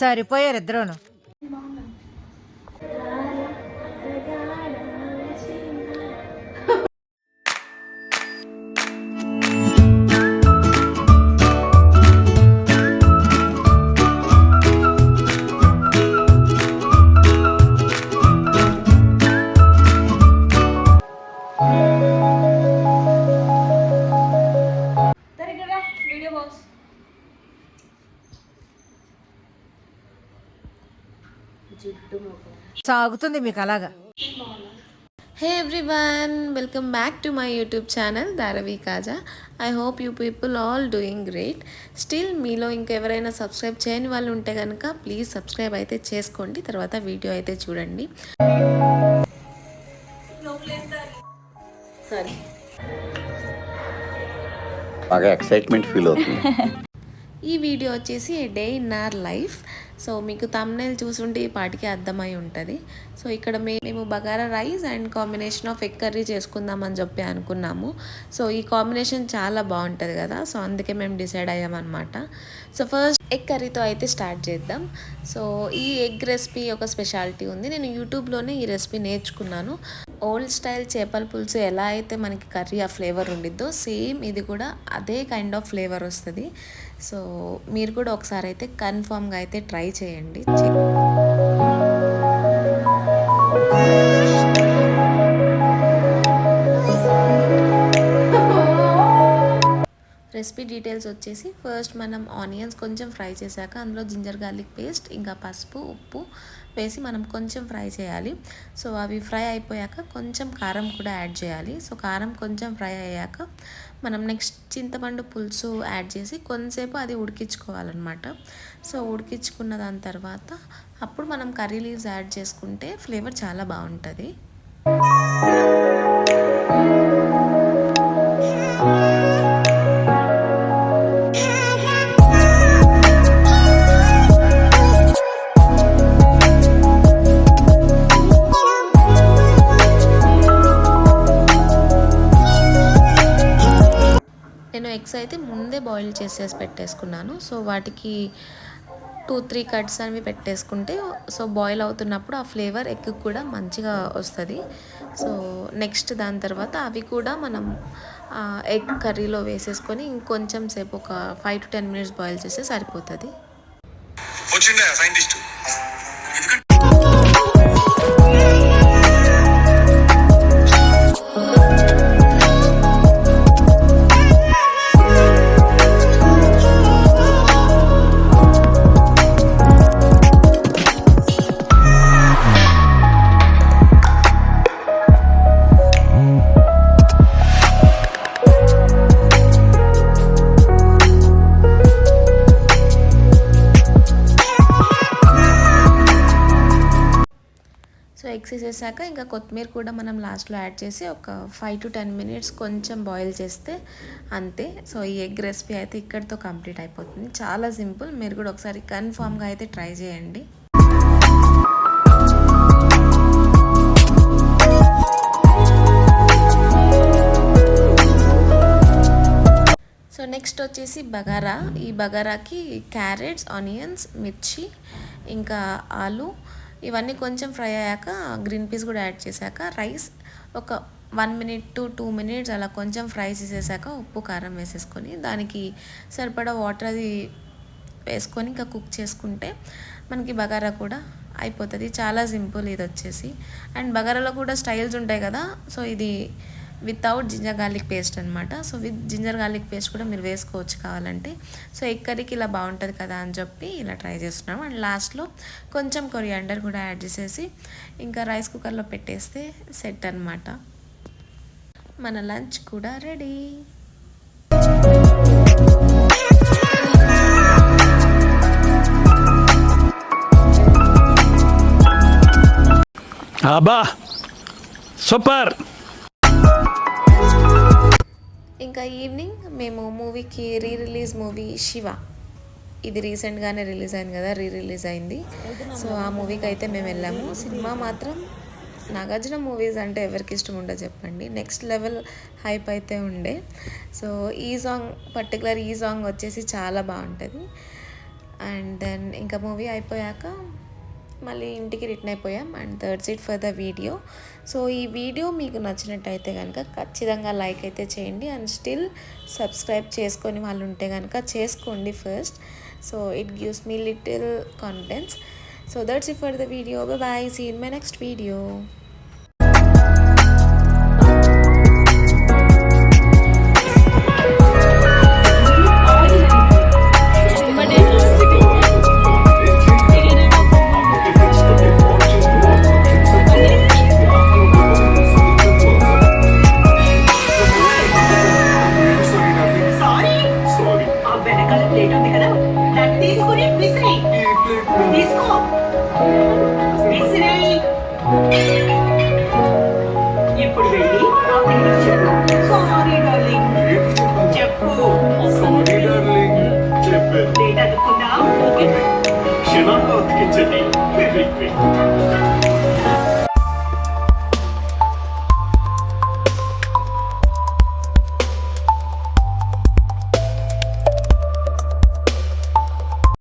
సరిపోయారు ఇద్దరును. సాగుతుంది మీకు అలాగా. Hey everyone, welcome back to my YouTube channel Dharavi Kaja. I hope you people all doing great. Still మీలో ఇంకెవరైనా subscribe చేయని వాళ్ళు ఉంటే కనుక ప్లీజ్ సబ్స్క్రైబ్ అయితే చేసుకోండి, తర్వాత వీడియో అయితే చూడండి. బాగా ఎక్సైట్మెంట్ ఫీల్ అవుతుంది. ఈ వీడియో వచ్చేసి a day in our life. So మీకు థంబ్నెయిల్ చూసుంటే ఈ పాటికి అర్థమై ఉంటుంది. సో ఇక్కడ మేము bagara rice and combination of egg curry చేసుకుందామని చెప్పి అనుకున్నాము. సో ఈ కాంబినేషన్ చాలా బాగుంటుంది కదా, సో అందుకే మేము డిసైడ్ అయ్యామన్నమాట. సో ఫస్ట్ ఎగ్ కర్రీతో అయితే స్టార్ట్ చేద్దాం. సో ఈ ఎగ్ రెసిపీ ఒక స్పెషాలిటీ ఉంది. నేను యూట్యూబ్లోనే ఈ రెసిపీ నేర్చుకున్నాను. ఓల్డ్ స్టైల్ చేపల పులుసు ఎలా అయితే మనకి కర్రీ ఆ ఫ్లేవర్ ఉండిద్దో సేమ్ ఇది కూడా అదే కైండ్ ఆఫ్ ఫ్లేవర్ వస్తుంది. సో మీరు కూడా ఒకసారి అయితే కన్ఫామ్గా అయితే ట్రై చేయండి. రెసిపీ డీటెయిల్స్ వచ్చేసి ఫస్ట్ మనం ఆనియన్స్ కొంచెం ఫ్రై చేశాక అందులో జింజర్ గార్లిక్ పేస్ట్ ఇంకా పసుపు ఉప్పు వేసి మనం కొంచెం ఫ్రై చేయాలి. సో అవి ఫ్రై అయిపోయాక కొంచెం కారం కూడా యాడ్ చేయాలి. సో కారం కొంచెం ఫ్రై అయ్యాక మనం నెక్స్ట్ చింతపండు పులుసు యాడ్ చేసి కొంతసేపు అది ఉడికించుకోవాలన్నమాట. సో ఉడికించుకున్న దాని తర్వాత అప్పుడు మనం కర్రీ లీవ్స్ యాడ్ చేసుకుంటే ఫ్లేవర్ చాలా బాగుంటుంది. నేను ఎగ్స్ అయితే ముందే బాయిల్ చేసేసి పెట్టేసుకున్నాను. సో వాటికి 2-3 కట్స్ అనేవి పెట్టేసుకుంటే సో బాయిల్ అవుతున్నప్పుడు ఆ ఫ్లేవర్ ఎగ్ కూడా మంచిగా వస్తుంది. సో నెక్స్ట్ దాని తర్వాత అవి కూడా మనం ఎగ్ కర్రీలో వేసేసుకొని ఇంకొంచెం సేపు ఒక 5 to 10 minutes బాయిల్ చేస్తే సరిపోతుంది. సో ఎగ్స్ వేసేసాక ఇంకా కొత్తిమీర కూడా మనం లాస్ట్లో యాడ్ చేసి ఒక 5 to 10 minutes కొంచెం బాయిల్ చేస్తే అంతే. సో ఈ ఎగ్ రెసిపీ అయితే ఇక్కడితో కంప్లీట్ అయిపోతుంది. చాలా సింపుల్, మీరు కూడా ఒకసారి కన్ఫామ్గా అయితే ట్రై చేయండి. సో నెక్స్ట్ వచ్చేసి బగారా. ఈ బగారాకి క్యారెట్స్, ఆనియన్స్, మిర్చి ఇంకా ఆలు ఇవన్నీ కొంచెం ఫ్రై అయ్యాక గ్రీన్ పీస్ కూడా యాడ్ చేశాక రైస్ ఒక 1 minute to 2 minutes అలా కొంచెం ఫ్రై చేసేసాక ఉప్పు కారం వేసేసుకొని దానికి సరిపడా వాటర్ అది వేసుకొని ఇంకా కుక్ చేసుకుంటే మనకి బగారా కూడా అయిపోతుంది. చాలా సింపుల్ ఇది వచ్చేసి. అండ్ బగారాలో కూడా స్టైల్స్ ఉంటాయి కదా, సో ఇది వితౌట్ జింజర్ గార్లిక్ పేస్ట్ అనమాట. So with ginger garlic paste కూడా మీరు వేసుకోవచ్చు కావాలంటే. సో ఎగ్ కర్రీకి ఇలా బాగుంటుంది కదా అని చెప్పి ఇలా ట్రై చేస్తున్నాం. అండ్ లాస్ట్లో కొంచెం కొరియాండర్ కూడా యాడ్ చేసేసి ఇంకా రైస్ కుక్కర్లో పెట్టేస్తే సెట్ అనమాట. మన లంచ్ కూడా రెడీ. అబ్బా సూపర్. ఇంకా ఈవినింగ్ మేము మూవీకి రిలీజ్ మూవీ శివ, ఇది రీసెంట్గానే రిలీజ్ అయింది కదా, రిలీజ్ అయింది. సో ఆ మూవీకి అయితే మేము వెళ్ళాము. సినిమా మాత్రం నాగార్జున మూవీస్ అంటే ఎవరికి ఇష్టం ఉండదు చెప్పండి, నెక్స్ట్ లెవెల్ హైప్ అయితే ఉండే. సో ఈ సాంగ్ పర్టికులర్ ఈ సాంగ్ వచ్చేసి చాలా బాగుంటుంది. అండ్ దెన్ ఇంకా మూవీ అయిపోయాక మళ్ళీ ఇంటికి రిటర్న్ అయిపోయాం. And that's it for the video. So ఈ వీడియో మీకు నచ్చినట్టయితే కనుక ఖచ్చితంగా లైక్ అయితే చేయండి. అండ్ స్టిల్ సబ్స్క్రైబ్ చేసుకొని వాళ్ళు ఉంటే కనుక చేసుకోండి first. So it gives me little confidence. So that's it for the video. Bye bye. See you in my next video. ఇప్పుడు వెళ్ళి ఆ ప్లేట్ చెప్పు. సారీ డార్లింగ్ చెప్పు. సారీ డార్లింగ్ చెప్పాను. ప్లేట్ అనుకున్నా క్షణంలో ఉతికించండి. Very quick.